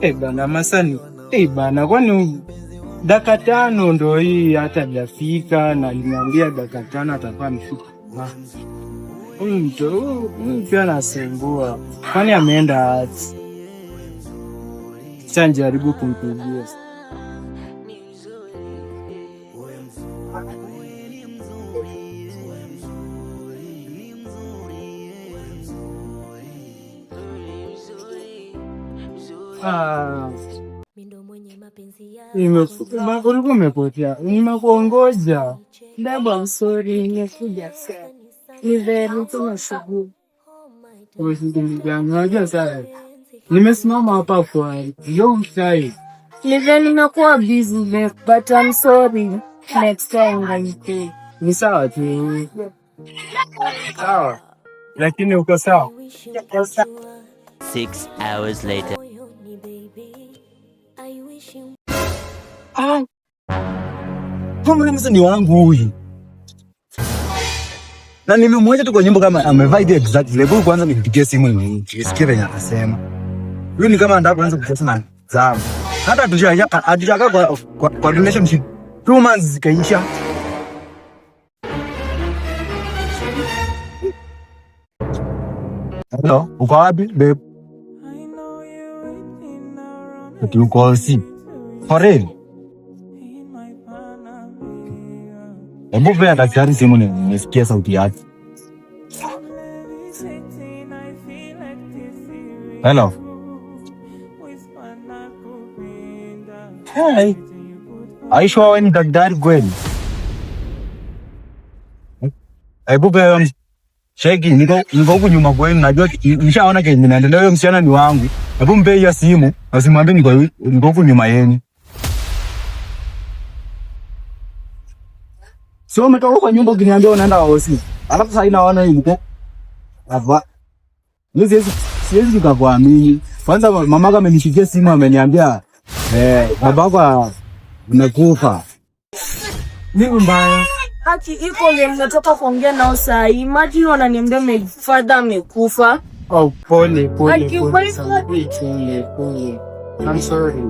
Bana Masani. Bana kwani dakika 5 ndio hii hata hajafika na nimeambia dakika 5 atakuwa amefika. Mtu pia anasumbua. Kwani ameenda wapi? Sasa jaribu kumpigia. Ulikuwa umepotea. Nimekuongoja. Baba, I'm sorry, nimekuja sana. Ni very tunashukuru. Unajua sasa. Nimesimama hapa kwa long time. Nimekuwa busy, but I'm sorry. Next time I'll pay. Ni sawa tu. Sawa. Lakini uko sawa? 6 hours later. Kama ni wangu huyu. Na nimemwacha tu kwa nyumba kama amevaa ile exact level. Kwanza nikipigia simu nisikie venye anasema. Huyu ni kama anataka kuanza kucheza na zangu. Hata hatujaka kwa relationship 2 months zikaisha. Hello, uko wapi babe? Uko si. For real? Hebu vya daktari simu nisikie sauti yake. Hello. Hey. Aisha wewe ni daktari kweli? Hebu vya sheki niko huko nyuma kwenu, najua nishaona kenye ninaendelea. Huyo msichana ni wangu. Hebu mpe hiyo simu, usimwambie niko huko nyuma yenu. Sio umetoka kwa nyumba ukiniambia unaenda hosi. Alafu sasa inaona hivi. Hapa. Siwezi nikakuamini. Kwanza mama kama amenishikia simu ameniambia babako amekufa. Nini mbaya? Haki iko ile mnatoka kuongea nao saa hii. Imagine wananiambia my father amekufa. Oh, pole. Pole. I'm sorry.